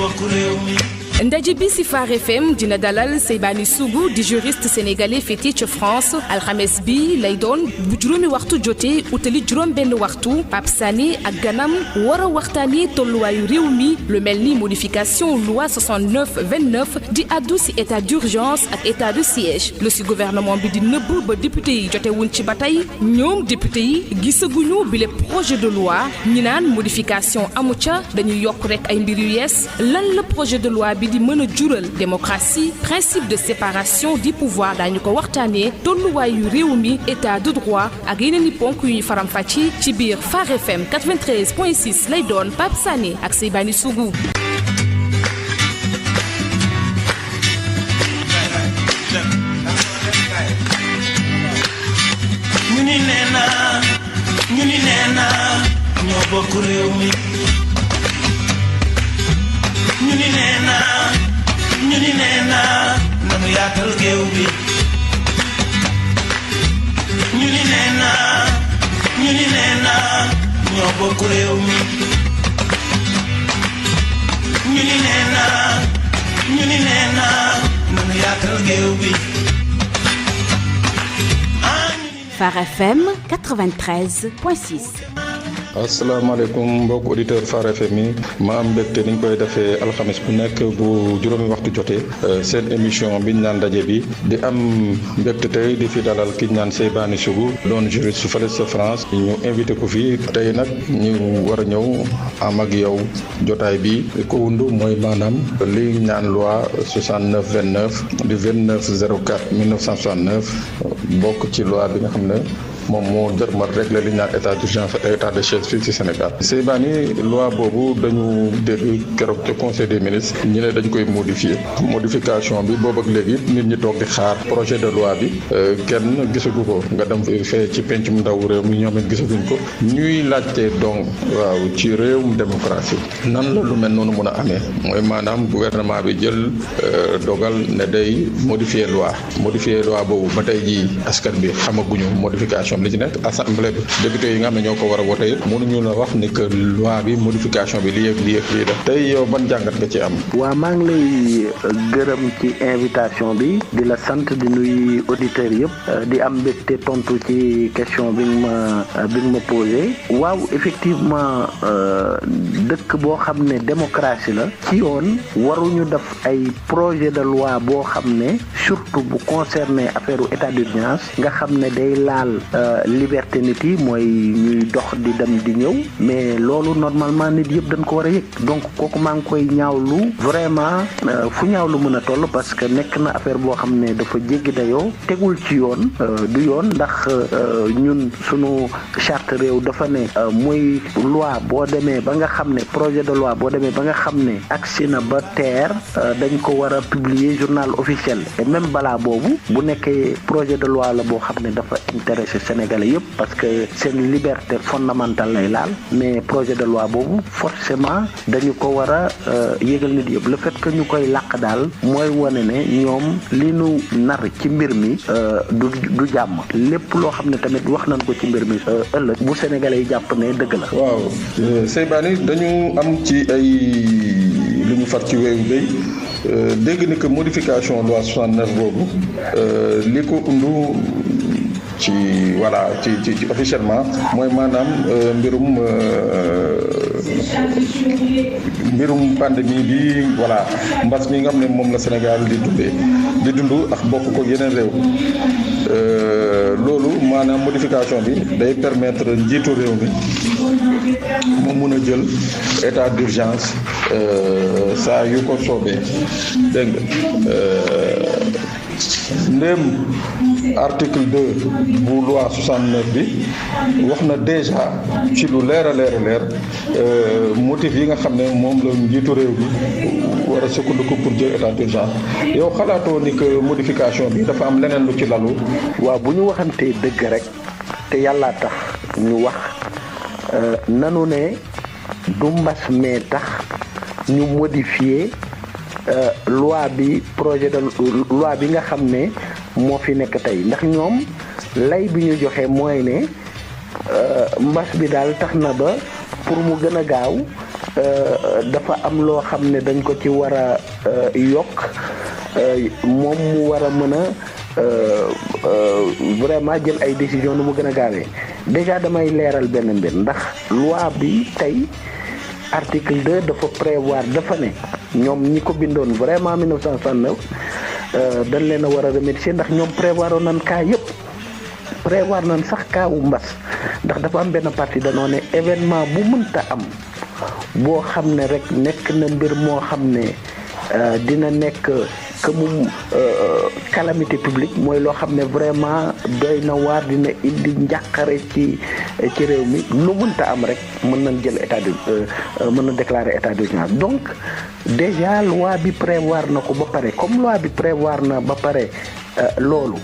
bokk réew mi. ndaje bi ci Phare FM dina dalal Seybani Sougou di juriste sénégalais féete ca France alxames bi lay doon bu juróomi waxtu jotee utali juróom benn waxtu Pape Sané ak ganam war a waxtaanee tolluwaayu réew mi lu mel ni modification loi 69-29 di addu ci état d'urgence ak état de siège lu ci gouvernement bi di nëbb ba député yi jotewuñ ci ba tey ñoom député yi gisaguñu bile projet de loi ñi naan modification amu ca dañuy yokk rek ay mbir yu yees lan la projet de loi bi di mën a jural démocratie principe de séparation du pouvoir daañu ko waxtaanee tolluwaayu réew mi état de droit ak yeneen i ponk yu ñu faram-fàcce ci biir Phare FM 93.6 lay doon Pape Sané ak Seybani Sougou. ñu ni nee naa ñoo bokk réew mi. ñu ni nee naa nanu yaatal géew bi. ñu ni nee naa ñoo bokk réew mi. ñu ni nee naa nanu yaatal géew bi. Phare FM 93.6. asalaamaaleykum mbokk auditeur Phare FM yi ma am mbégte ni ñu koy defee alxames bu nekk bu juróomi waxtu jotee seen émission biñ naan ndaje bi di am mbégte tey di fi dalal ki ñu naan Seybani Sougou doon juriste su fële sa France ñu invité ko fii tey nag ñu war a ñëw am ak yow jotaay bi ko wundu mooy maanaam li ñu naan loi 69-29 du 29/04 1969 bokk ci loi bi nga xam ne moom moo jërmal réglé li ñu naan état d'urgence ak état de siège fii ci Sénégal. Seybani loi boobu dañu dégg keroog ca conseil des ministres ñi ne dañ koy modifier modification bi boobu ak léegi nit ñi toog di xaar projet de loi bi kenn gisagu ko nga dem fee ci pencum ndaw réew mi ñoom it gisaguñ ko ñuy laajte donc waaw ci réewum démocratie nan la lu mel noonu mën a amee mooy maanaam gouvernement bi jël dogal ne day modifier loi boobu ba tey jii askan bi xamaguñu modification li ci nekk assemblée bi député yi nga xam ne ñoo ko war a wote mënuñu la wax ni que loi bi modification bi lii ak lii def tey yow ban jàngat nga ci am. waaw maa ngi lay gërëm ci invitation bi di la sant di nuyu auditeurs yëpp di am mbégte tontu ci question bi nga ma posé waaw effectivement dëkk boo xam ne démocratie la ci yoon waruñu def ay projet de loi boo xam ne surtout bu concerné affaire état d'urgence nga xam ne day laal liberté nit yi mooy ñuy dox di dem di ñëw mais loolu normalement nit yëpp dañ ko war a yëg donc kooku maa ngi koy ñaawlu vraiment fu ñaawlu mën a toll parce que nekk na affaire boo xam ne dafa jéggi dayoo tegul ci yoon du yoon ndax ñun sunu charte réew dafa ne muy loi boo demee ba nga xam ne projet de loi boo demee ba nga xam ne agsi na ba teer dañ ko war a publier journal officiel et même balaa boobu bu nekkee projet de loi la boo xam ne dafa intéressé Sénégalais yëpp parce que seen liberté fondamentale lay laal mais projet de loi boobu forcément dañu ko war a yëgal nit yëpp le fait que ñu koy làq daal mooy wane ne ñoom li nu nar ci mbir mi du jàmm lépp loo xam ne tamit wax nañ ko ci mbir mi ëllëg bu Sénégalais yi jàpp ne dëgg la. waaw Seybani dañu am ci ay lu ñu far ci weewu béy dégg ni que modification loi 69 boobu li ko undu ci voilà ci officiellement mooy maanaam mbirum pandémie bi voilà mbas mi nga xam ne moom la Sénégal di dund ak bokk ko yeneen réew loolu maanaam modification bi day permettre njiitu réew mi mu mun a jël état d'urgence saa yu ko soobee dégg nga ndéem article 2 bu loi 69 bi wax na déjà ci lu leer a leer motif yi nga xam ne moom la njiitu réew bi war a sukkandiku pour jël état d'urgence yow xalaatoo ni que modification bi dafa am leneen lu ci lalu. waaw bu ñu waxantee dëgg rek te yàlla tax ñu wax nanu ne du mbas mee tax ñu modifier loi bi projet de loi bi nga xam ne moo fi nekk tey ndax ñoom lay bi ñu joxe mooy ne mbas bi daal tax na ba pour mu gën a gaaw dafa am loo xam ne dañ ko ci war a yokk moom mu war a mën a vraiment jël ay décision nu mu gën a gaawee déjà damay leeral benn mbir ndax loi bi tey article 2 dafa prévoir dafa ne ñoom ñi ko bindoon vraiment 1969 dañ leen a war a remercier ndax ñoom prévoir nañ cas yëpp prévoir nañ sax cas wu mbas ndax dafa am benn partie danoo ne événement bu mënta am boo xam ne rek nekk na mbir moo xam ne dina nekk que mu calamité publique mooy loo xam ne vraiment doy na waar dina indi njàqare ci réew mi lu mënta am rek mën nañ jël mën na déclarer état d'urgence donc déjà loi bi prévoir na ko ba pare comme loi bi prévoir na ba pare loolu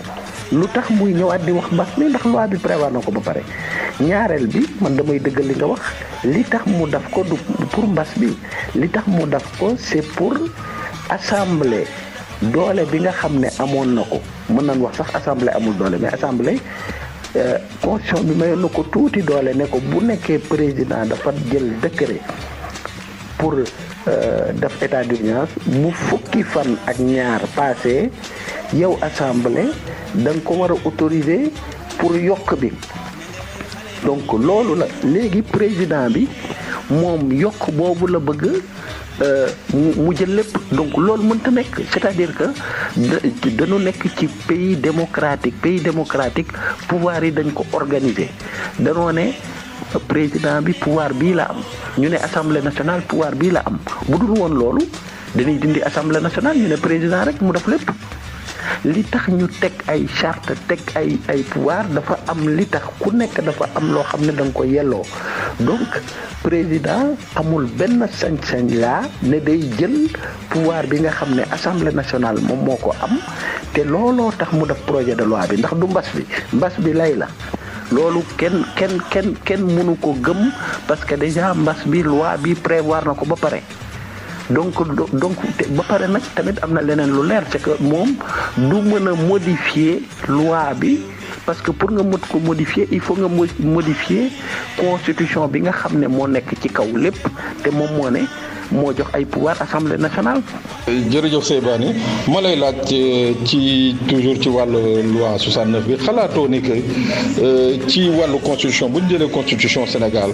lu tax muy ñëwaat di wax mbas mi ndax loi bi prévoir na ko ba pare ñaareel bi man damay dëggal li nga wax li tax mu daf ko du pour mbas bi li tax mu daf ko c'est pour assemblée doole bi nga xam ne amoon na ko mën nañ wax sax assemblée amul doole mais assemblée constitution bi mayoon na ko tuuti doole ne ko bu nekkee président dafa jël décret pour def état d'urgence bu fukki fan ak ñaar passé yow assemblée da nga ko war a autoriser pour yokk bi donc loolu la léegi président bi moom yokk boobu la bëgg mu jël lépp donc loolu mënta nekk c'est-à-dire que dañu nekk ci pays démocratique pouvoir yi dañ ko organiser danoo ne président bi pouvoir bii la am ñu ne assemblée nationale pouvoir bii la am bu dul woon loolu dañuy dindi assemblée nationale ñu ne président rek mu def lépp li tax ñu teg ay charte teg ay pouvoir dafa am li tax ku nekk dafa am loo xam ne da nga ko yelloo donc président amul benn sañ-sañ laa ne day jël pouvoir bi nga xam ne assemblée nationale moom moo ko am te looloo tax mu def projet de loi bi ndax du mbas bi lay la loolu kenn mënu ko gëm parce que déjà mbas bi loi bi prévoir na ko ba pare donc ba pare nag tamit am na leneen lu leer c'est que moom du mën a modifier loi bi parce que pour nga mën ko modifier il faut nga modifier constitution bi nga xam ne moo nekk ci kaw lépp te moom moo ne moo jox ay pouvoir assemblée nationale. jërëjëf Seybani ma lay laaj ci toujours ci wàllu loi 69 bi xalaatoo ni que ci wàllu constitution bu ñu jëlee constitution Sénégal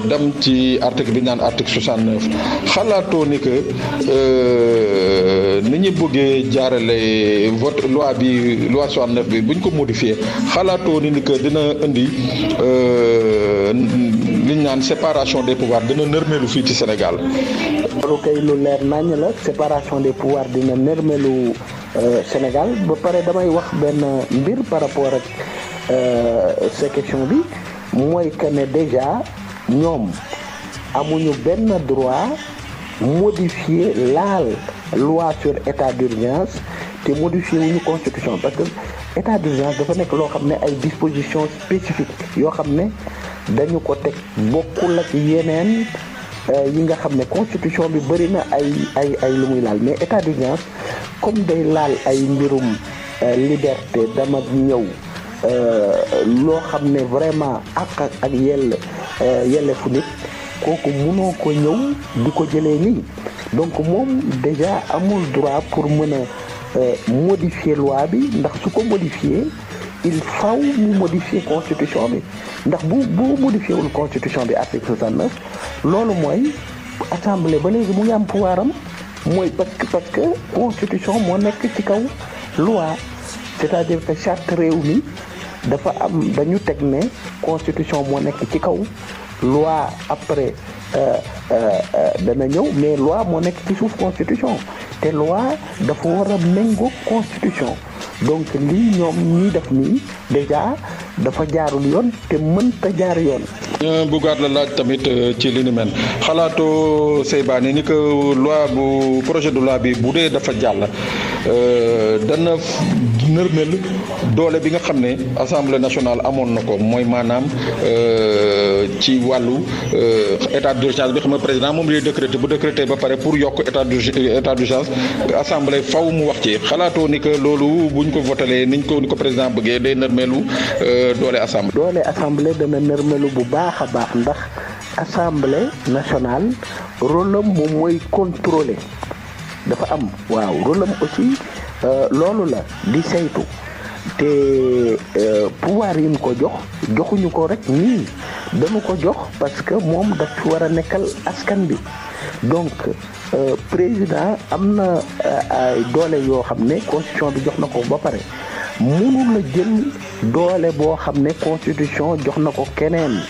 dem ci article bi ñu naan article 69 xalaatoo ni que ni ñu bëggee jaarale vote loi 69 bi bu ñu ko modifié xalaatoo ni que dina indi li ñu naan séparation des pouvoirs dina nërmeelu fii ci Sénégal. loolu kay lu leer nañ la séparation des pouvoirs dina nërmelu Sénégal ba pare damay wax benn mbir par rapport ak sa question bi mooy que ne déjà ñoom amuñu benn droit modifier laal loi sur état d'urgence te modifier wuñu constitution parce que état d'urgence dafa nekk loo xam ne ay dispositions spécifiques yoo xam ne dañu ko teg bokkul ak yeneen yi nga xam ne constitution bi bëri na ay lu muy laal mais état d'urgence comme day laal ay mbirum liberté dama ñëw loo xam ne vraiment ak yelleefu nit kooku mënoo ko ñëw di ko jëlee nii donc moom déjà amul droit pour mën a modifier loi bi ndax su ko modifier il faut mu modifier constitution bi ndax bu modifier wul constitution bi article 69 loolu mooy assemblée ba léegi mu ngi am pouvoir am mooy parce que constitution moo nekk ci kaw loi c'est-à-dire que charte réew mi dafa am dañu teg ne constitution moo nekk ci kaw loi après dana ñëw mais loi moo nekk ci suuf constitution te loi dafa war a méngoo constitution donc lii ñoom ñuy def nii déjà dafa jaarul yoon te mënta jaar yoon. bëggaat la laaj tamit ci li ni mel xalaatoo Seybani ni que loi bu projet de loi bi bu dee dafa jàll dana nërmel doole bi nga xam ne assemblée nationale amoon na ko mooy maanaam ci wàllu état d'urgence bi xam nga président moom lay décréter bu décréter ba pare pour yokk état d'urgence assemblée faw mu wax ci xalaatoo ni que loolu buñ ko votalee ni ko président bëggee day nërmelu doole assemblée. doole assemblée dana nërmelu bu baax a baax ndax assemblée nationale rôle am moom mooy contrôler dafa am waaw rôle am aussi loolu la di saytu te pouvoir yi ñu ko joxuñu ko rek nii dañu ko jox parce que moom daf fi war a nekkal askan bi donc président am na ay doole yoo xam ne constitution bi jox na ko ba pare mënu la jël doole boo xam ne constitution jox na ko keneen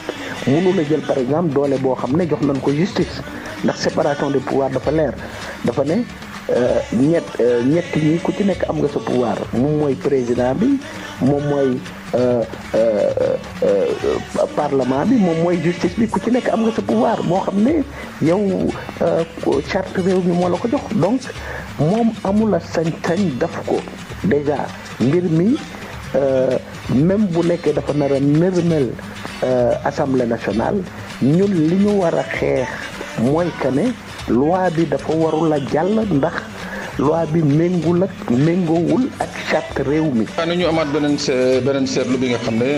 mënu la jël par exemple doole boo xam ne jox nañ ko justice ndax séparation des pouvoirs dafa leer dafa ne ñett ñi ku ci nekk am nga sa pouvoir moom mooy président bi moom mooy parlement bi moom mooy justice bi ku ci nekk am nga sa pouvoir boo xam ne yow charte réew mi moo la ko jox donc moom amula sañ-sañ daf ko déjà mbir mi même bu nekkee dafa nar a nërmel assemblée nationale ñun li ñu war a xeex mooy que ne loi bi dafa warul a jàll ndax loi bi méngoowul ak charte réew mi. waaw ñu amaat beneen seetlu bi nga xam ne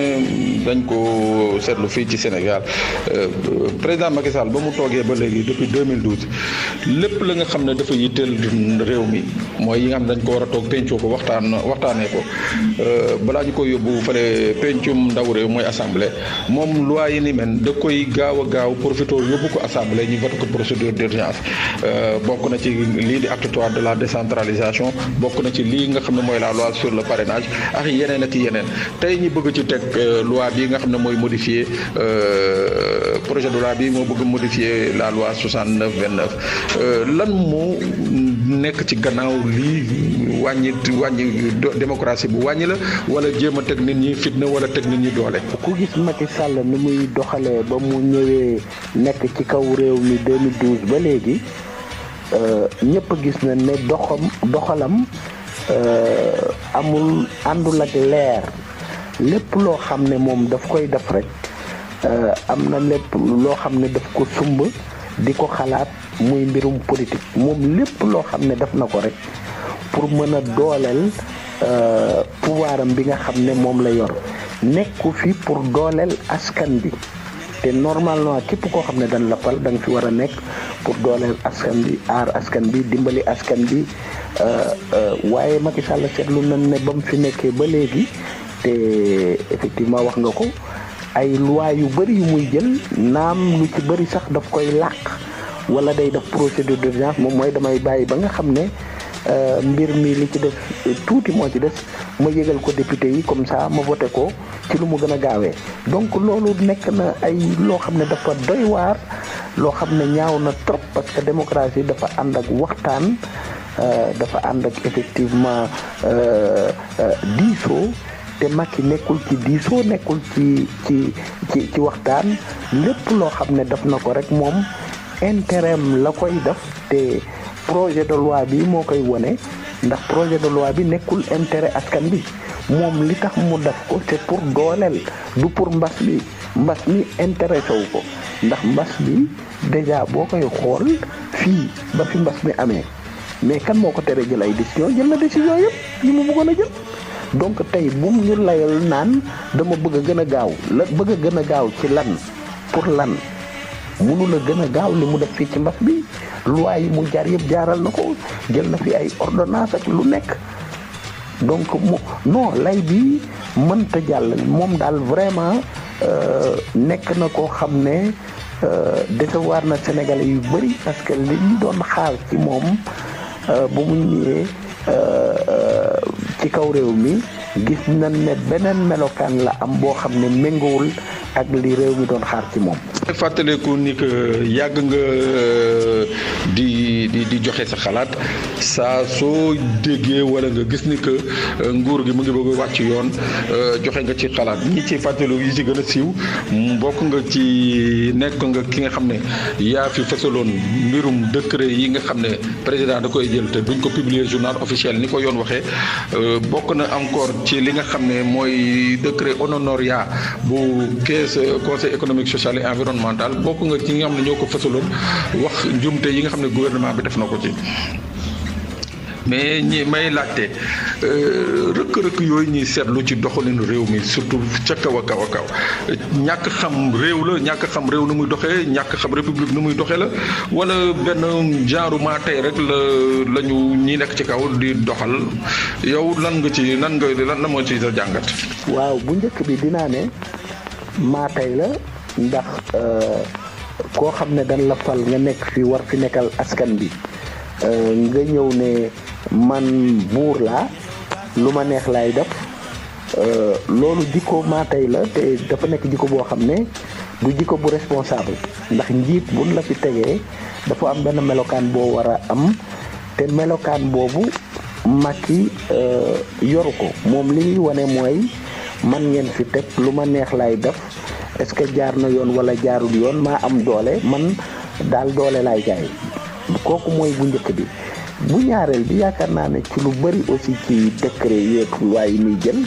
dañ ko seetlu fii ci Sénégal président Macky Sall ba mu toogee ba léegi depuis 2012 lépp la nga xam ne dafa yitteel réew mi mooy yi nga xam ne dañ ko war a toog pencoo ko waxtaanee ko balaa ñu koy yóbbu fële pencum ndaw réew mooy assemblée moom loi yi ni men da koy gaaw a gaaw profité yóbbu ko assemblée ñu voté ko procédure d'urgence bokk na ci lii di acte 3 de la décentralisation bokk na ci lii nga xam ne mooy la loi sur le parrainage ak yeneen ak yeneen tey ñi bëgg ci teg loi bi nga xam ne mooy modifier projet de loi bi moo bëgg modifier la loi 69-29 lan moo nekk ci gannaaw lii wàññi démocratie bu wàññi la wala jéem a teg nit ñi fitna wala teg nit ñi doole. ku gis Macky Sall ni muy doxalee ba mu ñëwee nekk ci kaw réew mi 2012 ba léegi ñëpp gis na ne doxalam àndul ak leer lépp loo xam ne moom daf koy def rek am na lépp loo xam ne daf ko sumb di ko xalaat muy mbirum politique moom lépp loo xam ne def na ko rek pour mën a dooleel pouvoiram bi nga xam ne moom la yor nekku fi pour dooleel askan bi te normalement képp koo xam ne dañ la fal da nga fi war a nekk pour dooleel askan bi aar askan bi dimbali askan bi waaye Macky Sall seetlu nañ ne ba mu fi nekkee ba léegi te effectivement wax nga ko ay loi yu bëri yu muy jël naam lu ci bëri sax daf koy làq wala day def procédure d'urgence moom mooy damay bàyyi ba nga xam ne mbir mi li ci def tuuti moo ci des ma yëgal ko député yi comme ça ma voté ko ci lu mu gën a gaawee donc loolu nekk na ay loo xam ne dafa doy waar loo xam ne ñaaw na trop parce que démocratie dafa ànd ak waxtaan dafa ànd ak effectivement diisoo te Macky nekkul ci diisoo nekkul ci waxtaan lépp loo xam ne def na ko rek moom intérêt la koy def te projet de loi bi moo koy wone ndax projet de loi bi nekkul intérêt askan bi moom li tax mu def ko c'est pour dooleel du pour mbas mi intéressé wu ko ndax mbas bi déjà boo koy xool fii ba fi mbas mi amee mais kan moo ko tere jël ay décision jël na décision yëpp yi mu bëggoon a jël donc tey bu ñu layal naan dama bëgg a gën a gaaw la bëgg a gën a gaaw ci lan pour lan mënu la gën a gaaw li mu def fii ci mbas bi loi yi mu jaar yëpp jaaral na ko jël na fi ay ordonnance ak lu nekk donc non lay bi mënta jàll moom daal vraiment nekk na koo xam ne décevoir na Sénégalais yu bëri parce que li ñu doon xaar ci moom bu mu ñëwee ci kaw réew mi gis nañ ne beneen melokaan la am boo xam ne méngoowul ak li réew mi doon xaar ci moom. fàttaleku ni que yàgg nga di joxe sa xalaat saa soo déggee wala nga gis ni que nguur gi mu ngi bëgg a wàcc yoon joxe nga ci xalaat ñi ci fàttaliku yi ci gën a siiw bokk nga ci nekk nga ki nga xam ne yaa fi fësaloon mbirum décret yi nga xam ne président da koy jël te duñ ko publier journal officiel ni ko yoon waxee bokk na encore ci li nga xam ne mooy décret honoraria bu caisse conseil économique social et environnemental bokk nga ci nga xam ne ñoo ko fësaloon wax njumte yi nga xam ne gouvernement bi def na ko ci mais ñi may laajte rëkk-rëkk yooyu ñuy seetlu ci doxalinu réew mi surtout ca kaw a kaw a kaw ñàkk xam réew la ñàkk xam réew nu muy doxee ñàkk xam république nu muy doxee la wala benn genre maa tey rek la ñu ñi nekk ci kaw di doxal yow lan moo ci sa jàngat. waaw bu njëkk bi dinaa ne maa tey la ndax koo xam ne dañ la fal nga nekk fi war fi nekkal askan bi nga ñëw ne man buur laa lu ma neex laay def loolu jikko maa tey la te dafa nekk jikko boo xam ne du jikko bu responsable ndax njiit buñ la fi tegee dafa am benn melokaan boo war a am te melokaan boobu Macky yoru ko moom li ñuy wane mooy man ngeen fi teg lu ma neex laay def est-ce que jaar na yoon wala jaarul yoon maa am doole man daal doole laay jaay kooku mooy bu njëkk bi. bu ñaareel bi yaakaar naa ne ci lu bëri aussi ci décret yeeg waaye yi muy jël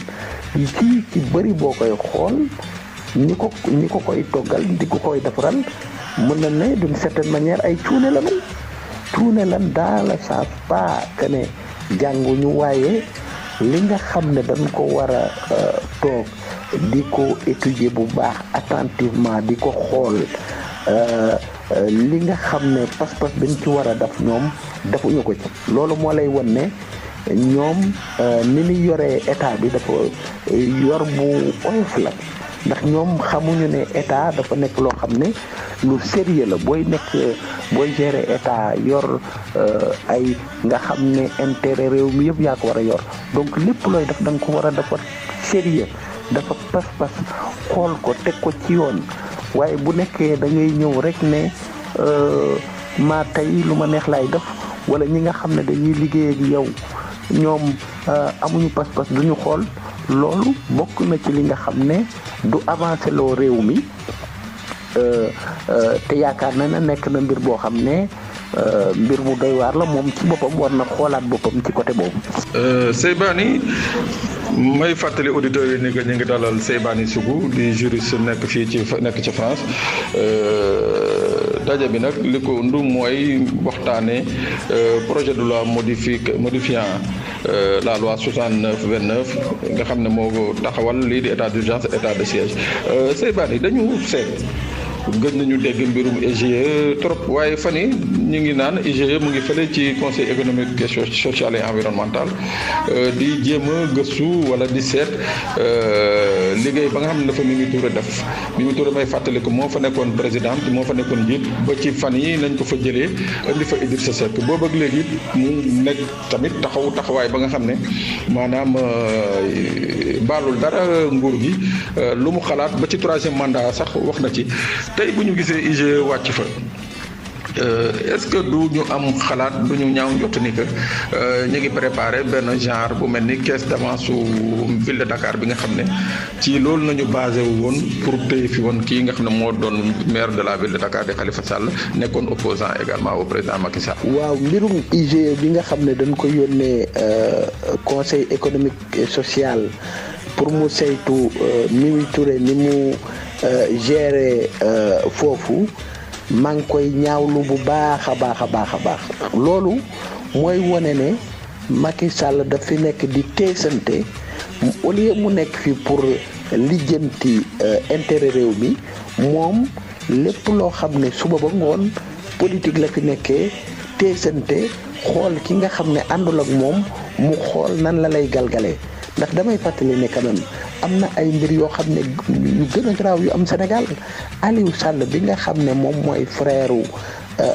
ci bëri boo koy xool ñi ko koy toggal di ko koy defaral mën na ne d'une certaine manière ay cuune lan dans le sens pas que ne jànguñu waaye li nga xam ne dañ ko war a toog di ko étudier bu baax attentivement di ko xool li nga xam ne pas-pas dañ ci war a def ñoom defuñu ko ci loolu moo lay won ne ñoom ni ñu yoree état bi dafa yor bu oyof la ndax ñoom xamuñu ne état dafa nekk loo xam ne lu sérieux la booy gérer état yor ay nga xam ne intérêt réew mi yëpp yaa ko war a yor donc lépp looy def da nga ko war a dafa sérieux dafa pas-pas xool ko teg ko ci yoon waaye bu nekkee da ngay ñëw rek ne maa tey lu ma neex laay def wala ñi nga xam ne dañuy liggéey ak yow ñoom amuñu pas-pas duñu xool loolu bokk na ci li nga xam ne du avancé loo réew mi te yaakaar na nekk na mbir boo xam ne mbir mu doy waar la moom ci boppam war na xoolaat boppam ci côté boobu. Seybani may fàttali auditeurs yi ni que ñu ngi dalal Seybani Sougou di juriste nekk ci France daje bi nag li ko undu mooy waxtaane projet de loi modifiant la loi 69/29 nga xam ne moo taxawal lii di état d'urgence état de siège Seybani dañu seet gën nañu dégg mbirum IGE trop waaye fan yi ñu ngi naan IGE mu ngi fële ci conseil économique et social et environnemental di jéem a gëstu wala di seet liggéey ba nga xam ne dafa Mimi Touré def Mimi Touré may fàttali ko moo fa nekkoon présidente moo fa nekkoon njiit ba ci fan yi nañ ko fa jëlee indi fa Idrissa Seck boobu ak léegi mu nekk tamit taxawaay ba nga xam ne maanaam baalul dara nguur gi lu mu xalaat ba ci troisième mandat sax wax na ci. tey bu ñu gisee IGE wàcc fa est-ce que du ñu am xalaat du ñu ñaaw njott ni que ñu ngi préparé benn genre bu mel ni caisse d'avance su ville de Dakar bi nga xam ne ci loolu nañu basé wu woon pour téye fi woon kii nga xam ne moo doon maire de la ville de Dakar di Khalifa Sall nekkoon opposant également au président Macky Sall. waaw mbirum IGE bi nga xam ne dañ ko yónnee conseil économique et social pour mu saytu Mimi Touré ni mu gérer foofu maa ngi koy ñaawlu bu baax a baax loolu mooy wone ne Macky Sall daf fi nekk di teesante au lieu mu nekk fi pour lijjanti intérêt réew mi moom lépp loo xam ne suba ba ngoon politique la fi nekkee teesante xool ki nga xam ne àndul ak moom mu xool nan la lay galgalee ndax damay fàttali ne quand même am na ay mbir yoo xam ne yu gën a garaaw yu am Sénégal Aliou Sall bi nga xam ne moom mooy frère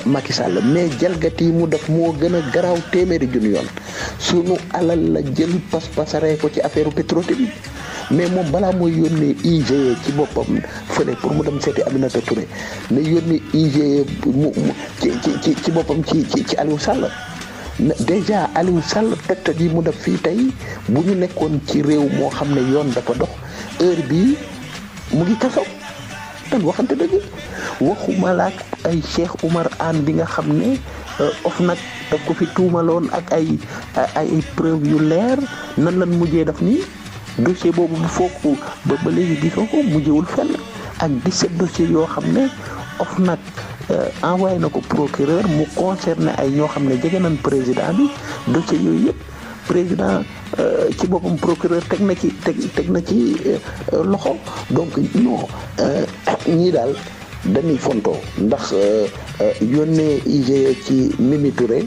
Macky Sall mais jalgati yi mu def moo gën a garaaw téeméeri junni yoon sunu alal la jël pas-pasaree ko ci affaire Petro-Tim mais moom balaa mooy yónnee IGE ci boppam fële pour mu dem seeti Aminata Touré ne yónnee IGE mu ci boppam ci Aliou Sall. déjà Aliou Sall tegtal yi mu def fii tey bu ñu nekkoon ci réew moo xam ne yoon dafa dox heure bii mu ngi kaso tan waxante dëgg waxuma la ak ay Cheikh Oumar Anne bi nga xam ne OFNAC daf ko fi tuumaloon ak ay preuve yu leer nan lan mujjee def nii dossier boobu bu foofu ba léegi gisoo ko mujjewul fenn ak 17 dossiers yoo xam ne OFNAC envoyé na ko procureur mu concerné ay ñoo xam ne jege nañ président bi dossier yooyu yëpp président ci boppam procureur teg na ci loxo donc non ñii daal dañuy fontoo ndax yónnee IGE ci Mimi Touré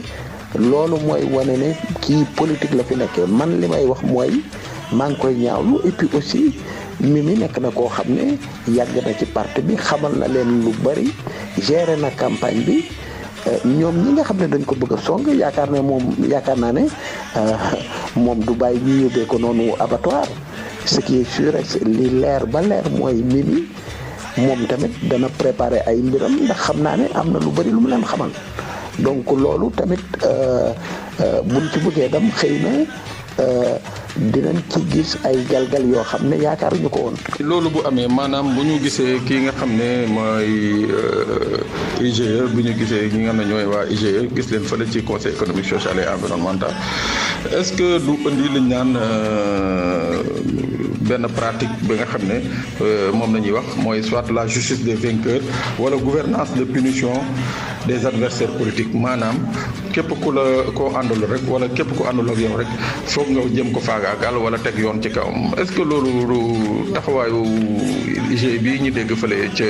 loolu mooy wane ne kii politique la fi nekkee man li may wax mooy maa ngi koy ñaawlu et puis aussi Mimi nekk na koo xam ne yàgg na ci parti bi xamal na leen lu bari gérer na campagne bi ñoom ñi nga xam ne dañ ko bëgg a song yaakaar naa ne moom du bàyyi ñu yóbbee ko noonu abattoir ce qui est sûr li leer ba leer mooy Mimi moom tamit dana préparer ay mbiram ndax xam naa ne am na lu bari lu mu leen xamal donc loolu tamit buñ ci bëggee dem xëy na dinañ ci gis ay galgal yoo xam ne yaakaaruñu ko woon. loolu bu amee maanaam bu ñu gisee kii nga xam ne mooy IGE bu ñu gisee ñi nga xam ne ñooy waa IGE gis leen fële ci conseil économique social et environnemental est-ce que du indi liñ naan benn pratique bi nga xam ne moom la ñuy wax mooy soit la justice des vainqueurs wala gouvernance de punition des adversaires politiques maanaam képp ku la koo àndul rek wala képp ku àndul ak yow rek foog nga jëm ko faagaagal wala teg yoon ci kawam est-ce que loolu taxawaayu IGE bi ñu dégg fële ca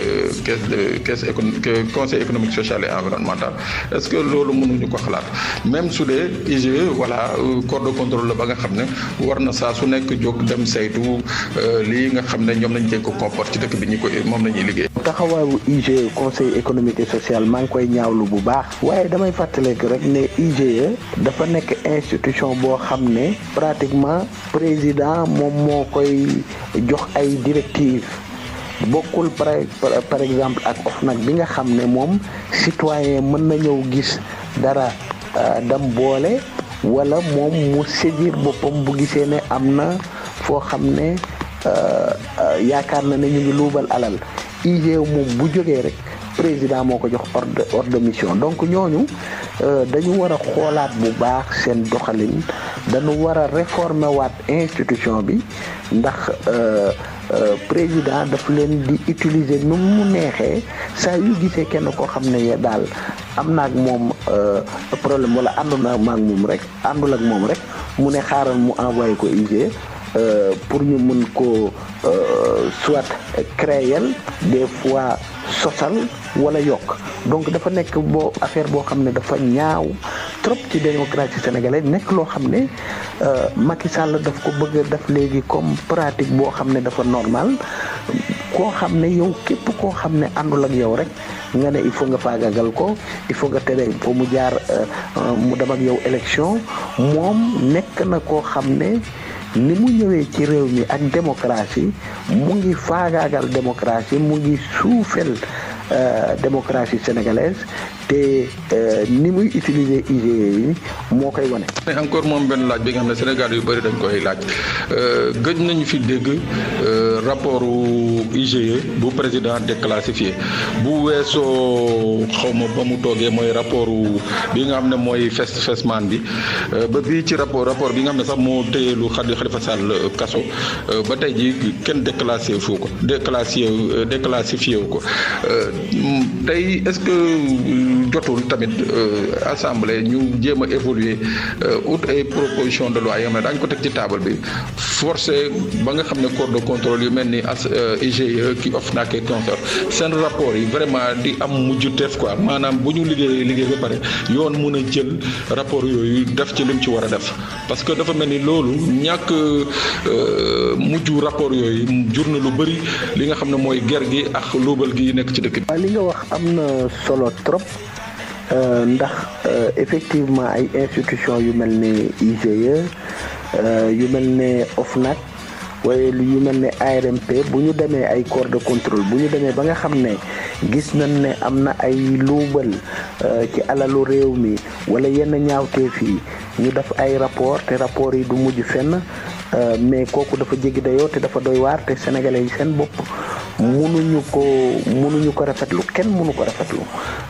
conseil économique social et environnemental est-ce que loolu mënuñu ko xalaat même su dee IGE voilà corps de contrôle la ba nga xam ne war na saa su nekk jóg dem saytu lii nga xam ne ñoom lañ teg ko comporte ci dëkk bi moom la ñuy liggéey. taxawaayu IGE conseil économique et social maa ngi koy ñaawlu bu baax waaye damay fàttaleek rek ne IGE dafa nekk institution boo xam ne pratiquement président moom moo koy jox ay directives bokkul par exemple ak OFNAC bi nga xam ne moom citoyen mën na ñëw gis dara dam boole wala moom mu saisir boppam bu gisee ne am na foo xam ne yaakaar na ne ñu ngi luubal alal IGE moom bu jógee rek président moo ko jox ordre de mission donc ñooñu dañu war a xoolaat bu baax seen doxalin dañu war a réformer waat institution bi ndax président daf leen di utiliser nu mu neexee saa yu gisee kenn koo xam ne daal am na ak moom problème wala àndul ak moom rek mu ne xaaral mu envoyé ko IGE pour ñu mën ko soit créer des fois sosal wala yokk donc dafa nekk affaire boo xam ne dafa ñaaw trop ci démocratie sénégalaise nekk loo xam ne Macky Sall daf ko bëgg a def léegi comme pratique boo xam ne dafa normal koo xam ne yow képp koo xam ne àndul ak yow rek nga ne il faut nga faagagal ko il faut nga tere il faut mu jaar mu dem ak yow élection moom nekk na koo xam ne ni mu ñëwee ci réew mi ak démocratie mu ngi faagaagal démocratie mu ngi suufel démocratie sénégalaise te ni muy utiliser IGE yi moo koy wane. encore moom benn laaj bi nga xam ne Sénégal yu bëri dañ koy laaj gëj nañu fi dégg rapport IGE bu président déclassifié bu weesoo xawma ba mu toogee mooy rapport bi nga xam ne mooy Fesman bi ba bii ci rapport bi nga xam ne sax moo téye lu Khalifa Sall kaso ba tey ji kenn déclassifié wu ko tey est-ce que jotul tamit assemblée ñu jéem a évoluer ut ay proposition de loi yoo xam ne daañu ko teg ci table bi forcé ba nga xam ne corps de contrôle yu mel ni IGE ki OFNAC et consort seen rapport yi vraiment di am mujjuteef quoi maanaam bu ñu liggéey ba pare yoon mun a jël rapport yooyu def ci lim ci war a def parce que dafa mel ni loolu ñàkk mujj rapport yooyu jur na lu bëri li nga xam ne mooy ger gi ak luubal gi nekk ci dëkk bi. li nga wax am na solo trop ndax effectivement ay institution yu mel ne IGE yu mel ne OFNAC waaye yu mel ne ARMP bu ñu demee ay corps de contrôle bu ñu demee ba nga xam ne gis nañ ne am na ay luubal ci alalu réew mi wala yenn ñaawteef yi ñu def ay rapport te rapport yi du mujj fenn mais kooku dafa jéggi dayoo te dafa doy waar te sénégalais yi seen bopp mënuñu ko rafetlu kenn mënu ko rafetlu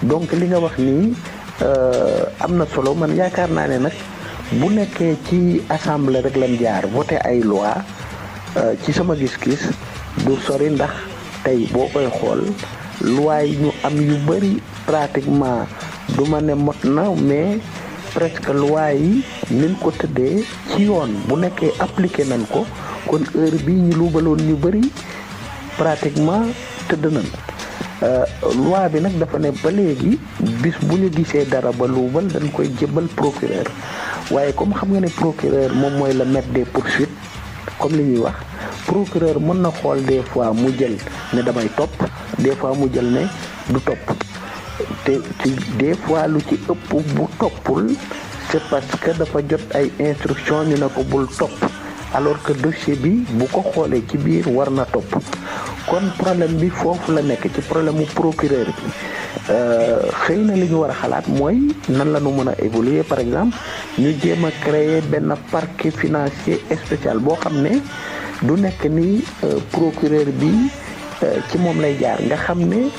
donc li nga wax nii am na solo man yaakaar naa ne nag bu nekkee ci assemblée rek lañ jaar voté ay loi ci sama gis-gis du sori ndax tey boo koy xool loi yi ñu am yu bëri pratiquement du ma ne mot na mais presque loi yi niñ ko tëddee ci yoon bu nekkee appliqué nañ ko kon heure bii ñu luubaloon ñu bëri pratiquement tëdd nañ loi bi nag dafa ne ba léegi bis bu ñu gisee dara ba luubal dañ koy jébbal procureur waaye comme xam nga ne procureur moom mooy le maître des poursuites comme li ñuy wax procureur mën na xool des fois mu jël ne damay topp des fois mu jël ne du topp te ci des fois lu ci ëpp bu toppul c'est parce que dafa jot ay instruction ñu ne ko bul topp alors que dossier bi bu ko xoolee ci biir war na topp kon problème bi foofu la nekk ci problème mu procureur bi xëy na li ñu war a xalaat mooy nan la ñu mën a évoluer par exemple ñu jéem a créer benn parquet financier spécial boo xam ne du nekk ni procureur bi ci moom lay jaar nga xam ne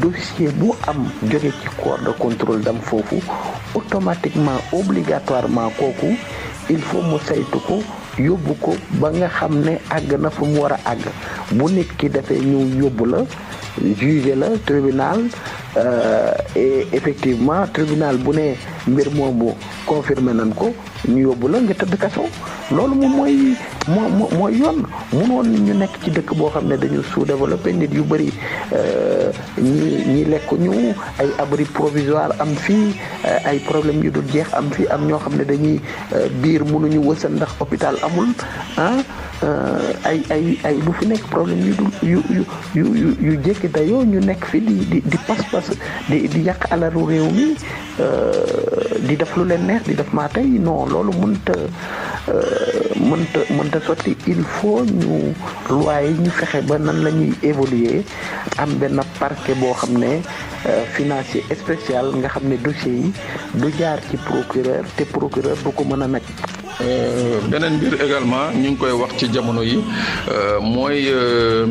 dossier bu am jóge ci corps de contrôle dam foofu automatiquement obligatoirement kooku il faut mu saytu ko yóbbu ko ba nga xam ne àgg na fu mu war a àgg bu nit ki defee ñu yóbbu la juge la tribunal et effectivement tribunal bu ne mbir moomu confirmé nañ ko ñu yóbbu la nga tëdd kaso loolu moom mooy yoon munoon ñu nekk ci dëkk boo xam ne dañu sous-développé nit yu bëri ñi lekk ñu ay abri provisoire am fii ay problème yu dul jeex am fii am ñoo xam ne dañuy biir mënuñu wësal ndax hôpital amul ay lu fi nekk problème yu jékki dayoo ñu nekk fi di pas-pas di yàq alalu réew mi di def lu leen neex di def maa tey non loolu mënta sotti il faut ñu loi yi ñu fexe ba nan la ñuy évoluer am benn parquet boo xam ne financier spécial nga xam ne dossier yi du jaar ci procureur te procureur du ko mën a nag beneen mbir également ñu ngi koy wax ci jamono yi mooy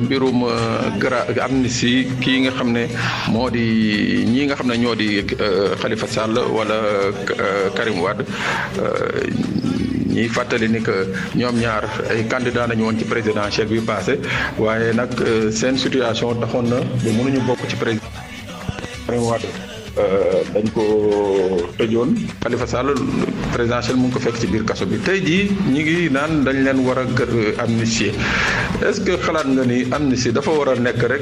mbirum amnistie kii nga xam ne moo di ñii nga xam ne ñoo di Khalifa Sall wala Karim Wade ñiy fàttali ni que ñoom ñaar ay candidat nañu woon ci présidentielle bi passé waaye nag seen situation taxoon na ba mënuñu bokk ci président Karim Wade dañ ko tëjoon Khalifa Sall présidentielle mu ngi ko fekk ci biir kaso bi tey jii ñi ngi naan dañ leen war a amnistier est-ce que xalaat nga ni amnistie dafa war a nekk rek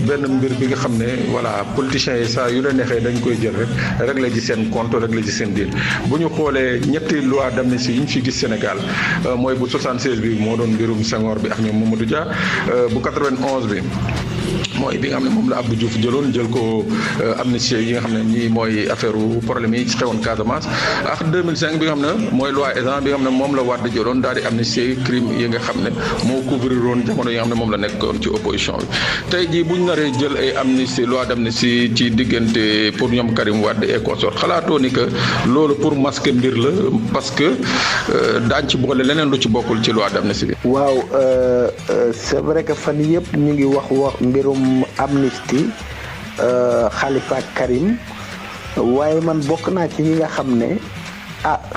benn mbir bi nga xam ne voilà politiciens yi saa yu la neexee dañ koy jël rek régler ci seen compte régler ci seen diir bu ñu xoolee ñetti loi d'amnistie yi ñu fi gis Sénégal mooy bu 76 bi moo doon mbirum Senghor bi ak ñoom Mamadou Dia bu 91 bi mooy bi nga xam ne moom la Abdou Diouf jëloon jël ko amnistie yi nga xam ne nii mooy affaire problème yi ci xewoon Casamance ak 2005 bi nga xam ne mooy loi Ezzan bi nga xam ne moom la Wade jëloon daal di amnistie crime yi nga xam ne moo couvrir woon jamono yi nga xam ne moom la nekkoon ci opposition bi tey jii buñ naree jël ay amnistie loi d'amnistie ci diggante pour ñoom Karim Wade et consort xalaatoo ni que loolu pour masquer mbir la parce que daañ ci boole leneen lu ci bokkul ci loi d'amnistie bi. waaw c'est vrai que fan yëpp ñu ngi wax mbirum amnistie Khalifa ak Karim waaye man bokk naa ci ñi nga xam ne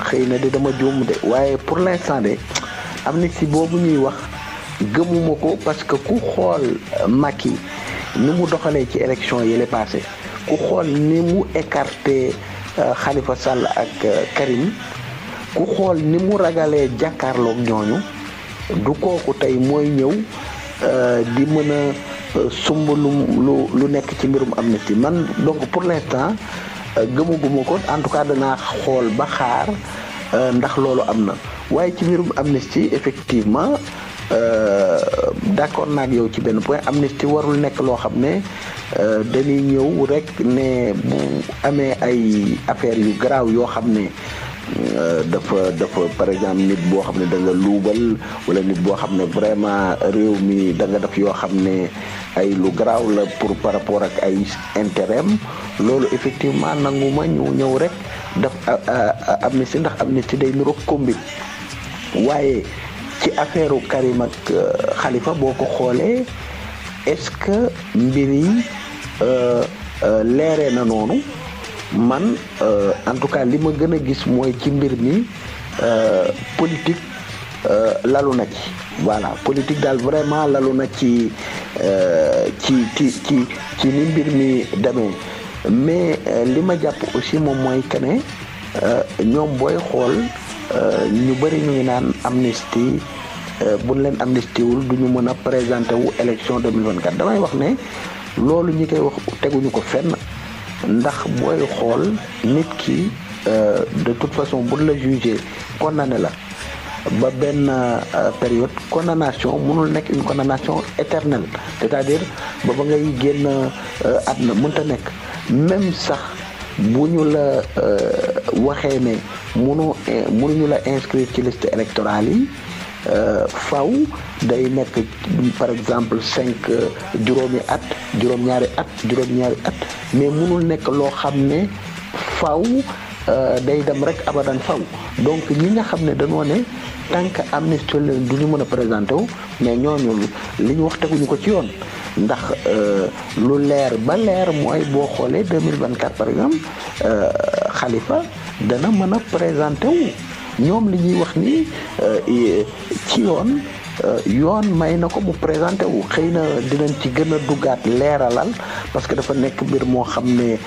xëy na de dama juum de waaye pour l'instant de amnistie boobu ñuy wax gëmuma ko parce que ku xool Macky ni mu doxalee ci élection yi la passé ku xool ni mu écarté Khalifa Sall ak Karim ku xool ni mu ragalee jàkkaarloog ñooñu du kooku tey mooy ñëw di mën a sumb lu nekk ci mbirum amnistie man donc pour l'instant gëmaguma ko en tout cas danaa xool ba xaar ndax loolu am na waaye ci mbirum amnistie effectivement d'accord naag yow ci benn point amnistie warul nekk loo xam ne dañuy ñëw rek ne bu amee ay affaires yu garaaw yoo xam ne dafa par exemple nit boo xam ne da nga luubal wala nit boo xam ne vraiment réew mi da nga def yoo xam ne ay lu garaaw la pour par rapport ak ay intérêt loolu effectivement nanguma ñu ñëw rek daf amnistie ndax amnistie day niroog combine waaye ci affaire Karim ak Khalifa boo ko xoolee est-ce que mbir yi leeree na noonu man en tout cas li ma gën a gis mooy ci mbir mi politique lalu na ci voilà politique daal vraiment lalu na ci ni mbir mi demee mais li ma jàpp aussi moom mooy que ne ñoom booy xool ñu bëri ñu ngi naan amnistie buñ leen amnistie wul du ñu mën a présenter wu élection 2024 damay wax ne loolu ñi koy wax teguñu ko fenn ndax booy xool nit ki de toute façon buñ la jugé condamné la ba benn période condamnation mënul nekk une condamnation éternelle c'est-à-dire ba ngay génn àdduna mënta nekk même sax bu ñu la waxee ne mënuñu la inscrire ci liste électorale yi faw day nekk par exemple juróom-ñaari at mais mënul nekk loo xam ne faw day dem rek abadan faw donc ñi nga xam ne dañoo ne tant que amnistie leen du ñu mën a présenté wu mais ñooñu li ñu wax teguñu ko ci yoon ndax lu leer ba leer mooy boo xoolee 2024 par exemple Khalifa dana mën a présenté wu ñoom li ñuy wax ni ci yoon may na ko mu présenté wu xëy na dinañ ci gën a duggaat leeralal parce que dafa nekk mbir moo xam ne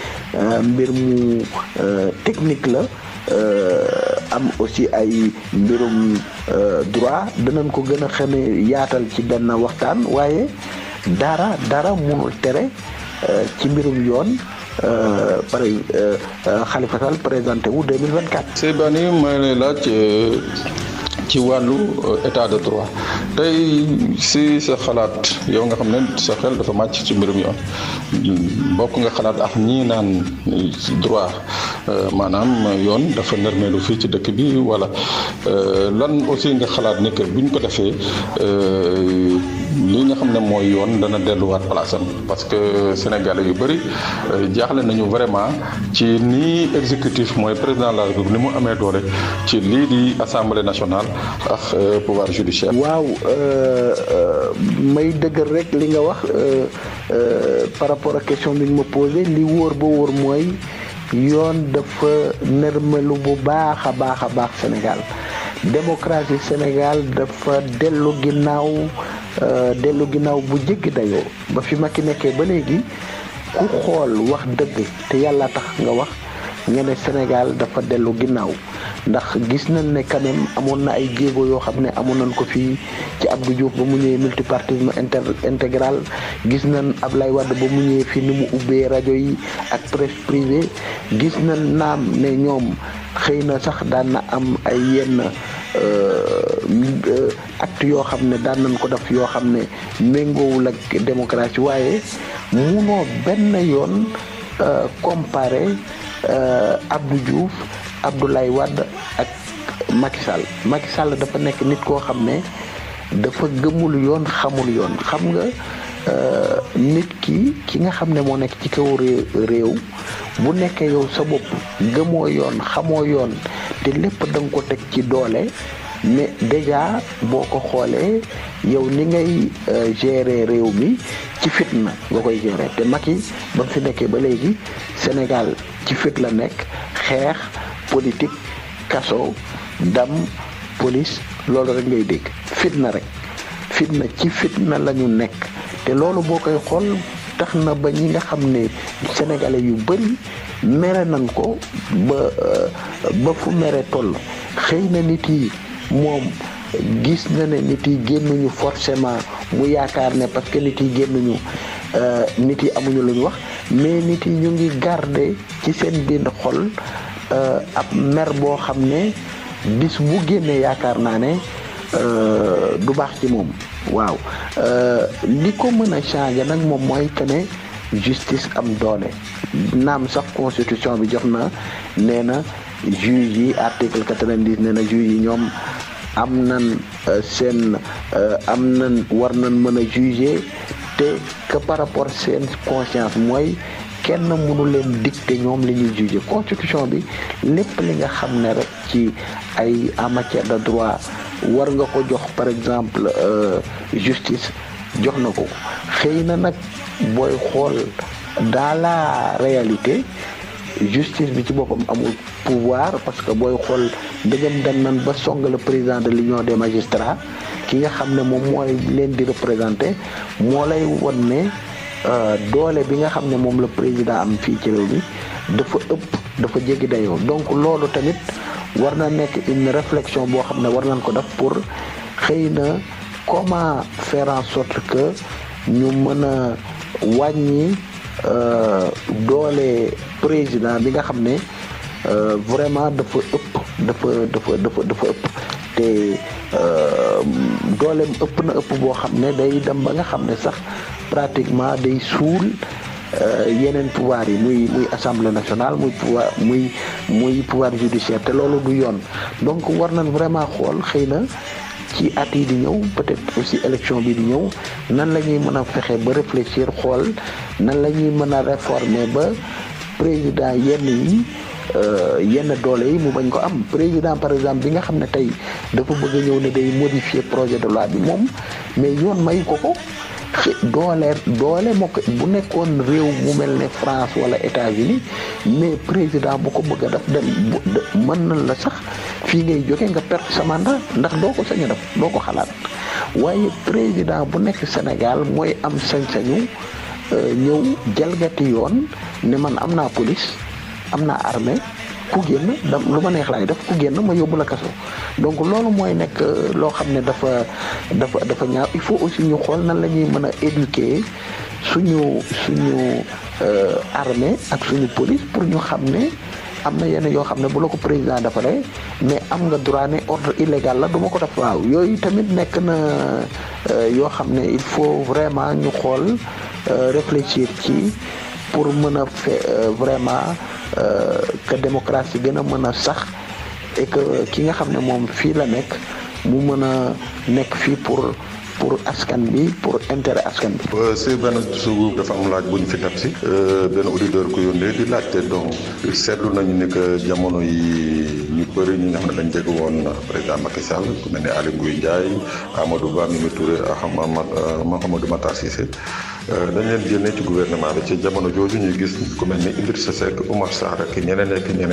mbir mu technique la am aussi ay mbirum droit dinañ ko gën a xamee yaatal ci benn waxtaan waaye dara mënul tere ci mbirum yoon Khalifa Sall présenté wu 2024. Seybani may lay laaj ci wàllu état de droit tey si sa xalaat yow nga xam ne sa xel dafa màcc ci mbirum yoon bokk nga xalaat ak ñii naan droit maanaam yoon dafa nërmeelu fii ci dëkk bi wala lan aussi nga xalaat ni que buñ ko defee li nga xam ne mooy yoon dana delluwaat place am parce que sénégalais yu bëri jaaxle nañu vraiment ci nii exécutif mooy président de la République ni mu amee doole ci lii di assemblée nationale ak pouvoir judiciaire. waaw may dëggal rek li nga wax par rapport ak question bi nga ma posé li wóor ba wóor mooy yoon dafa nërmelu bu baax a baax Sénégal démocratie Sénégal dafa dellu ginnaaw bu jéggi dayoo ba fi Macky nekkee ba léegi ku xool wax dëgg te yàlla tax nga wax nga ne Sénégal dafa dellu ginnaaw ndax gis nañ ne quand même amoon na ay jéego yoo xam ne amoon nañ ko fii ci Abdou Diouf ba mu ñëwee multipartisme intégral gis nañ Ablaye Wade ba mu ñëwee fii ni mu ubbee rajo yi ak presse privée gis nañ naam ne ñoom xëy na sax daan na am ay yenn acte yoo xam ne daan nañ ko def yoo xam ne méngoowul ak démocratie waaye munoo benn yoon comparé Abdou Diouf Abdoulaye Wade ak Macky Sall dafa nekk nit koo xam ne dafa gëmul yoon xamul yoon xam nga nit ki nga xam ne moo nekk ci kaw réew bu nekkee yow sa bopp gëmoo yoon xamoo yoon te lépp da nga ko teg ci doole mais déjà boo ko xoolee yow ni ngay gérer réew mi ci fitna nga koy gérer te Macky ba mu fi nekkee ba léegi Sénégal ci fit la nekk xeex politique kaso dam police loolu rek ngay dégg fitna ci fitna la ñu nekk te loolu boo koy xool tax na ba ñi nga xam ne sénégalais yu bëri mere nañ ko ba fu mere toll xëy na nit yi moom gis na ne nit yi génnuñu forcément mu yaakaar ne parce que nit yi génnuñu nit yi amuñu lu ñu wax mais nit yi ñu ngi garder ci seen biir xol ab mer boo xam ne bis bu génnee yaakaar naa ne du baax ci moom waaw li ko mën a changer nag moom mooy que ne justice am doole naam sax constitution bi jox na nee na juge yi article 90 nee na juge yi ñoom am nan war nan mën a juger te que par rapport seen conscience mooy kenn mënu leen dicter ñoom li ñuy juger constitution bi lépp li nga xam ne rek ci ay en matière de droit war nga ko jox par exemple justice jox na ko xëy na nag booy xool dans la réalité justice bi ci boppam amul pouvoir parce que booy xool dëggam dem nan ba song le président de l'union des magistrats ki nga xam ne moom mooy leen di représenter moo lay won ne doole bi nga xam ne moom la président am fii ci réew mi dafa ëpp dafa jéggi dayoo donc loolu tamit war na nekk une réflexion boo xam ne war nañ ko def pour xëy na comment faire en sorte que ñu mën a wàññi doole président bi nga xam ne vraiment dafa ëpp te dooleem ëpp na ëpp boo xam ne day dem ba nga xam ne sax pratiquement day suul yeneen pouvoir yi muy assemblée nationale muy pouvoir judiciaire te loolu du yoon donc war nañ vraiment xool xëy na ci at yi di ñëw peut-être aussi élection bi di ñëw nan la ñuy mën a fexe ba réfléchir xool nan la ñuy mën a réformer ba président yenn doole yi mu bañ ko am président par exemple bi nga xam ne tey dafa bëgg a ñëw ne day modifier projet de loi bi moom mais yoon may ko doole moo ko bu nekkoon réew mu mel ne France wala États-Unis mais président bu ko bëgg a def mën na la sax fii ngay jóge nga perte sa mandat ndax doo ko sañ a def doo ko xalaat waaye président bu nekk Sénégal mooy am sañ-sañu ñëw jalgati yoon ne man am naa police am naa armée ku génn lu ma neex laay def ku génn ma yóbbu la kaso donc loolu mooy nekk loo xam ne dafa ñaaw il faut aussi ñu xool nan la ñuy mën a éduquer suñu armée ak suñu police pour ñu xam ne am na yenn yoo xam ne bu la ko président defaree mais am nga droit ne ordre illégal la du ma ko def waaw yooyu tamit nekk na yoo xam ne il faut vraiment ñu xool réfléchir ci pour mën a vraiment que démocratie gën a mën a sax et que ki nga xam ne moom fii la nekk mu mën a nekk fii pour askan bi pour intérêt askan bi. si benn suuf dafa am laaj bu ñu fi tab si benn auditeur ku yónnee di laajte donc seetlu nañu ni que jamono yi ñu bëri ñi nga xam ne dañ jege woon président Macky Sall ku mel ne Aly Ngouille Ndiaye Amadou Ba Mimi Touré ak Mouhamadou Matar Cissé dañ leen génne ci gouvernement bi ci jamono jooju ñuy gis ku mel ni Idrissa Seck Oumar Sarr ak ñeneen ñi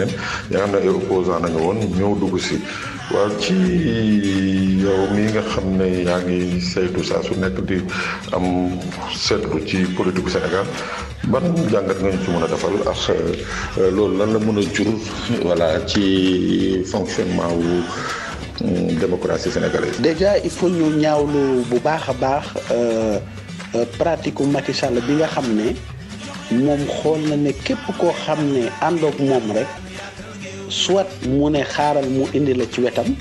nga xam ne ay opposant nañu woon ñëw dugg si waaw ci yow mii nga xam ne yaa ngi saytu saa su nekk di am seetlu ci politique Sénégal ban jàngat nga ñu ci mën a defal ak loolu lan la mën a jur voilà ci fonctionnement wu démocratie sénégalaise. déjà il faut ñu ñaawlu bu baax a baax pratique u Macky Sall bi nga xam ne moom xool na ne képp koo xam ne àndoog moom rek soit mu ne xaaral mu indi la ci wetam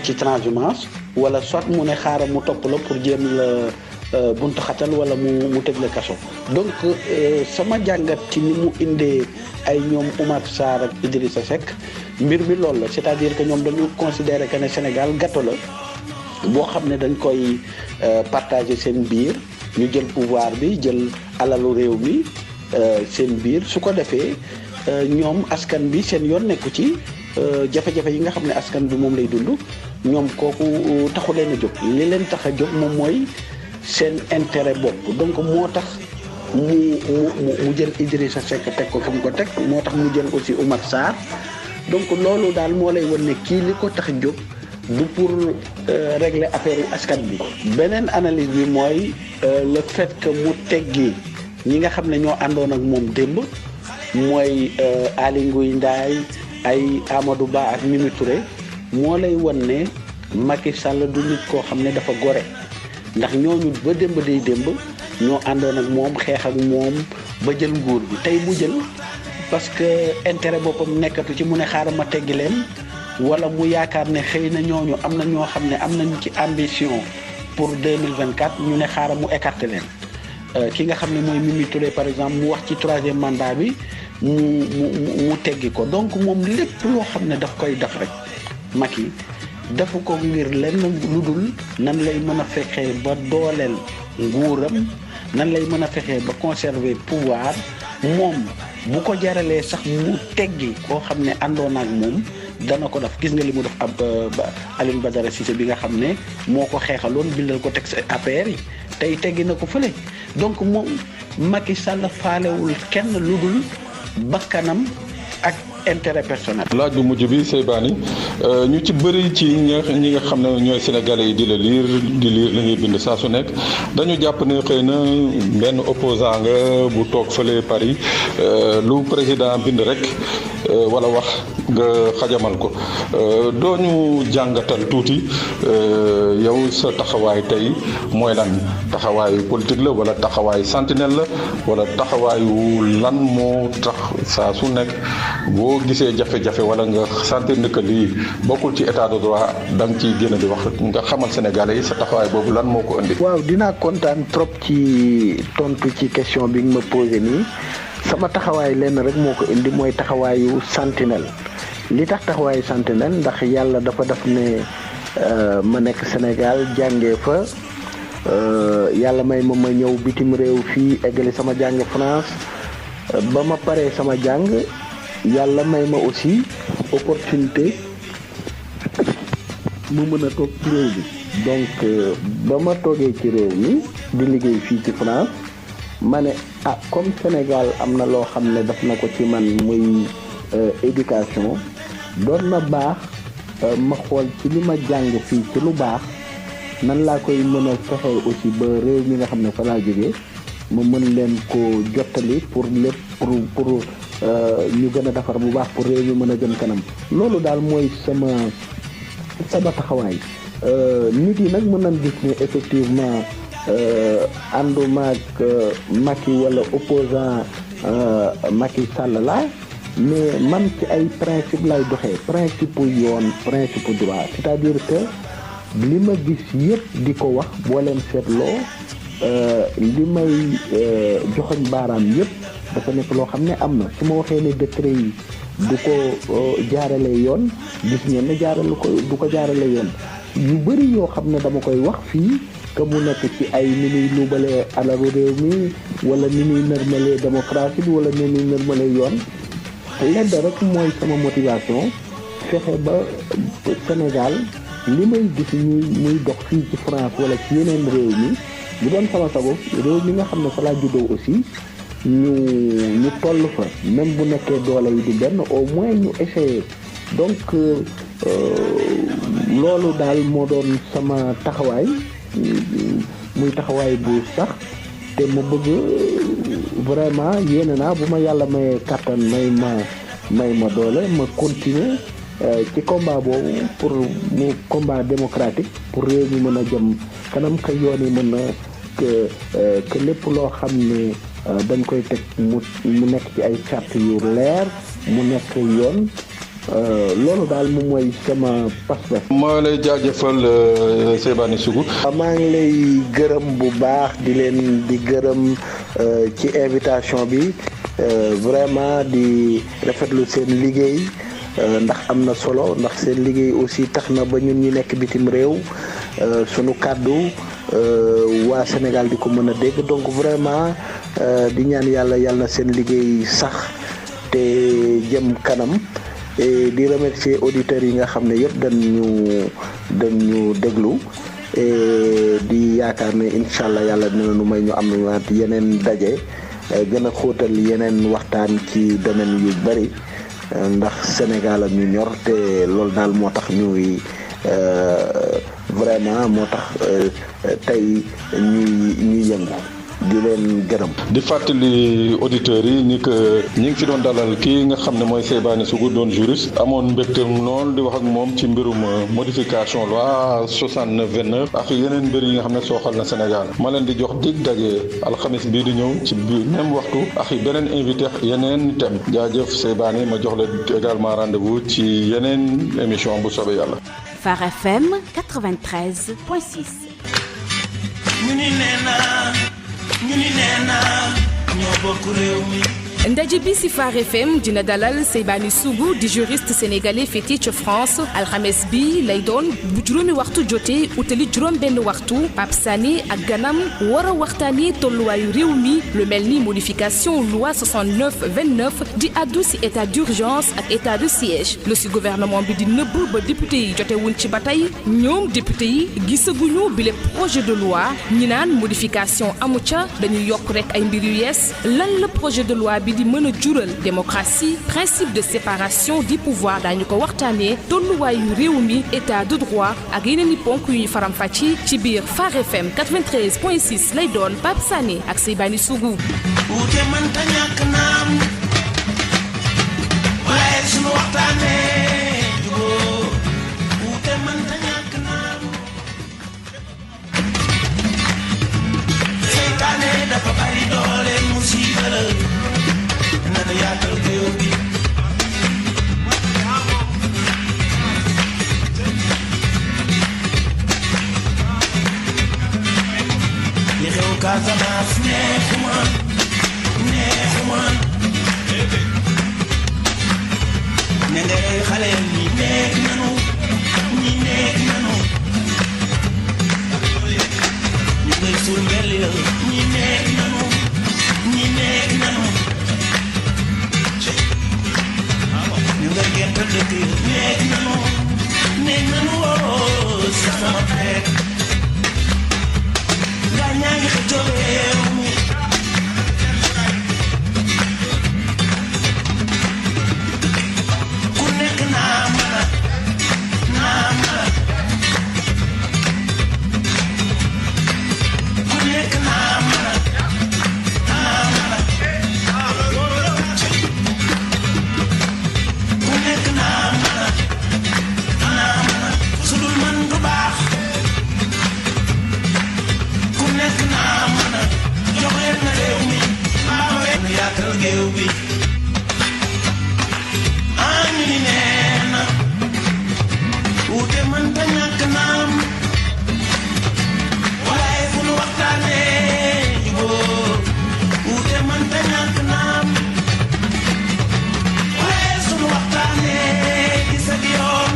ci transhumance wala soit mu ne xaaral mu topp la pour jéem la buntu xatal wala mu tëj la kaso donc sama jàngat ci ni mu indee ay ñoom Oumar Sarr ak Idrissa Seck mbir mi loolu la c'est-à-dire que ñoom dañu considérer que ne Sénégal gâteau la boo xam ne dañ koy partager seen biir ñu jël pouvoir bi jël alalu réew mi seen biir su ko defee ñoom askan bi seen yoon nekku ci jafe-jafe yi nga xam ne askan bi moom lay dund ñoom kooku taxu leen a jóg li leen tax a jóg moom mooy seen intérêt bopp donc moo tax mu jël Idrissa Seck teg ko fi mu ko teg moo tax mu jël aussi Oumar Sarr donc loolu daal moo lay wan ne kii li ko tax a jóg du pour régler affaire askan bi. beneen analyse bi mooy le fait que mu teggi ñi nga xam ne ñoo àndoon ak moom démb mooy Aly Ngouille Ndiaye ay Amadou Ba ak Mimi Touré moo lay wan ne Macky Sall du nit koo xam ne dafa gore ndax ñooñu ba démb day démb ñoo àndoon ak moom xeex ak moom ba jël nguur bi tey mu jël parce que intérêt boppam nekkatu ci mu ne xaaral ma teggi leen wala mu yaakaar ne xëy na ñooñu am na ñoo xam ne am nañu ci ambition pour 2024 ñu ne xaaral mu écarter leen ki nga xam ne mooy Mimi Touré par exemple mu wax ci 3e mandat bi mu teggi ko donc moom lépp loo xam ne daf koy def rek Macky dafa ko ngir lenn lu dul nan lay mën a fexee ba dooleel nguuram nan lay mën a fexee ba conserver pouvoir moom bu ko jaralee sax mu teggi koo xam ne àndoon ak moom dana ko def gis nga li mu def ab Alioune Badara Cissé bi nga xam ne moo ko xeexaloon bindal ko teg sa APR yi tey teggi na ko fële donc moom Macky Sall faalewul kenn lu dul bakkanam ak intérêt personnel. laaj bu mujj bi Seybani ñu ci bëri ci ñi nga xam ne ñooy sénégalais yi di lire li ngay bind saa su nekk dañu jàpp ne xëy na benn opposant nga bu toog fële Paris lu président bind rek wala wax nga xajamal ko doo ñu jàngatal tuuti yow sa taxawaay tey mooy lan taxawaayu politique la wala taxawaayu sentinelle la wala taxawaayu lan moo tax saa su nekk boo gisee jafe-jafe wala nga sentir ne que lii bokkul ci état de droit da nga ciy génn di wax nga xamal Sénégalais yi sa taxawaay boobu lan moo ko indi. waaw dinaa kontaan trop ci tontu ci question bi nga ma posé nii sama taxawaay lenn rek moo ko indi mooy taxawaayu sentinelle li tax taxawaayu sentinelle ndax yàlla dafa def ne ma nekk Sénégal jàngee fa yàlla may ma ñëw bitim réew fii eggali sama jàng France ba ma paree sama jàng yàlla may ma aussi opportunité mu mën a toog ci réew bi donc ba ma toogee ci réew mi di liggéey fii ci France ma ne comme Sénégal am na loo xam ne daf na ko ci man muy éducation doon na baax ma xool ci li ma jàng fii ci lu baax nan laa koy mën a fexe aussi ba réew mi nga xam ne fa laa jógee ma mën leen ko jottali pour lépp pour ñu gën a defar bu baax pour réew mi mën a jëm kanam loolu daal mooy sama taxawaay nit yi nag mën nañ gis ne effectivement ànduma ak Macky wala opposant Macky Sall la mais man ci ay principe lay doxee principe yoon principe droit c'est-à-dire que li ma gis yëpp di ko wax boo leen seetloo li may joxoñ baaraam yëpp dafa nekk loo xam ne am na su ma waxee ne décret yi du ko jaarale yoon gis ngeen ne du ko jaarale yoon yu bëri yoo xam ne dama koy wax fii que mu nekk ci ay ni muy luubalee alalu réew mi wala ni muy nërmalee démocratie bi wala ni muy nërmalee yoon lenn rek mooy sama motivation fexe ba Sénégal li may gis muy dox fii ci France wala ci yeneen réew mi bu doon sama sago réew mi nga xam ne fa laa juddoo aussi ñu toll fa même bu nekkee doole yi du benn au moins ñu essayer donc loolu daal moo doon sama taxawaay muy taxawaay bu sax te ma bëgg vraiment yéene naa bu ma yàlla may kàttan may ma doole ma continuer ci combat boobu pour mu combat démocratique pour réew mi mën a jëm kanam ka yoon yi mën a que lépp loo xam ne dañ koy teg mu nekk ci ay charte yu leer mu nekk yoon loolu daal moom mooy sama pas-pas. maa lay jaajëfal Seybani Sougou. maa ngi lay gërëm bu baax di gërëm ci invitation bi vraiment di rafetlu seen liggéey ndax am na solo ndax seen liggéey aussi tax na ba ñun ñi nekk bitim réew sunu kàddu waa Sénégal di ko mën a dégg donc vraiment di ñaan yàlla na seen liggéey sax te jëm kanam. et di remercier auditeurs yi nga xam ne yëpp dañu déglu et di yaakaar ne incha allah yàlla dina nu may ñu am yeneen daje gën a xóotal yeneen waxtaan ci domaine yu bari ndax Sénégal ak ñu ñor te loolu daal moo tax ñuy vraiment moo tax tey ñuy yëngu. di leen gërëm. di fàttali auditeurs yi ni que ñi ngi fi doon dalal kii nga xam ne mooy Seybani Sougou doon juriste amoon mbégteem noonu di wax ak moom ci mbirum modification loi 69/29 ak yeneen mbir yi nga xam ne sooxal na Sénégal ma leen di jox dig daje alxamis bii di ñëw ci biir même waxtu ak beneen invité ak yeneen thème jaajëf Seybani ma jox la également rendez-vous ci yeneen émission bu soobee yàlla. Phare FM 93.6. ñu ni nee naa ñoo bokk réew mi. ndaje bi ci Phare FM dina dalal Seybani Sougou di juriste sénégalais féetee ca France alxames bi lay doon bu juróomi waxtu jotee utali juróom benn waxtu Pape Sané ak ganam war a waxtaanee tolluwaayu réew mi lu mel ni modification loi 69/29 di addu ci état d'urgence ak état de siège lu ci gouvernement bi di nëbb ba député yi jotewuñ ci ba tey ñoom député yi gisaguñu bile projet de loi ñi naan modification amu ca dañuy yokk rek ay mbir yu yees lan la projet de loi bi bi di mën a jural démocratie principe de séparation du pouvoir daañu ko waxtaanee tolluwaayu réew mi état de droit ak yeneen i ponk yu ñu faram-fàcce ci biir Phare FM 93.6 lay doon Pape Sané ak Seybani Sougou. wuute mënta ñàkk naam waaye sunu waxtaanee jubóo wuute mënta ñàkk naam seytaane dafa bari doole musiba la nanu yaatal géew bi li xew Casamance neexuma ne ngay xale ñi nekk nanu ñu ngay suul mbel ya ñi nekk nanu ñu ngay gental dëkk nekk nanu woo sama xeet gaa ñaa ngi xëccoo réew mi ku nekk naa mën ku nekk naa mën ku nekk naa mën su dul man du baax ku nekk naa mën joxe na réew mi mbaa yaatal géew bi ñu ni nee na wuute mënta ñàkk naam waaye fu nu waxtaanee jubóo wuute mënta ñàkk naam waaye sunu waxtaanee gis ak yoon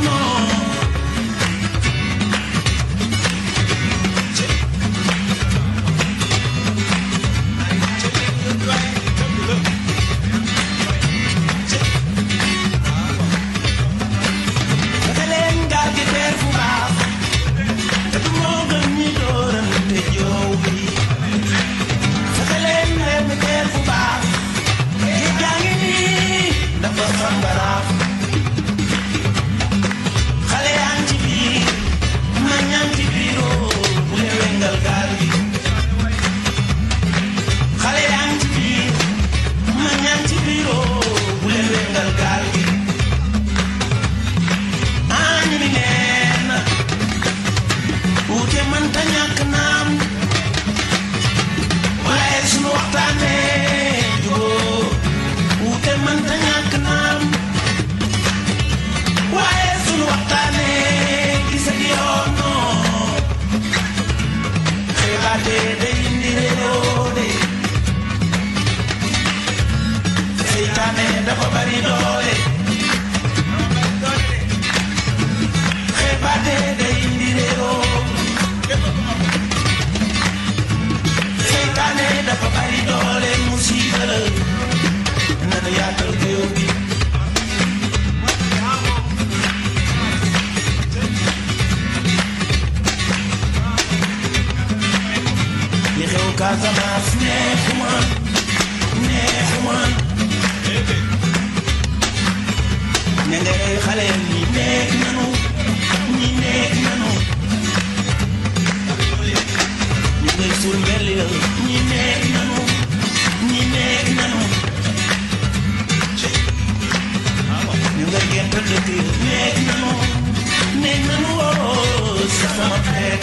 dafa bari doole xeebaate day indi réeroo seytaane dafa bari doole musiba la nanu yaatal géew bi li xew Casamance neexuma ne ngay xale ñi nekk nanu ñu ngay suul mbel ya ñi nekk nanu ñu ngay gental dëkk nekk nanu woo sama xeet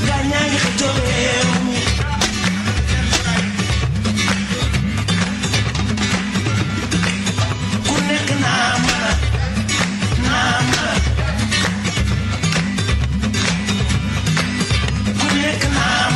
gaa ñaa ngi xëccoo réew mi ku nekk naa mën ku nekk naa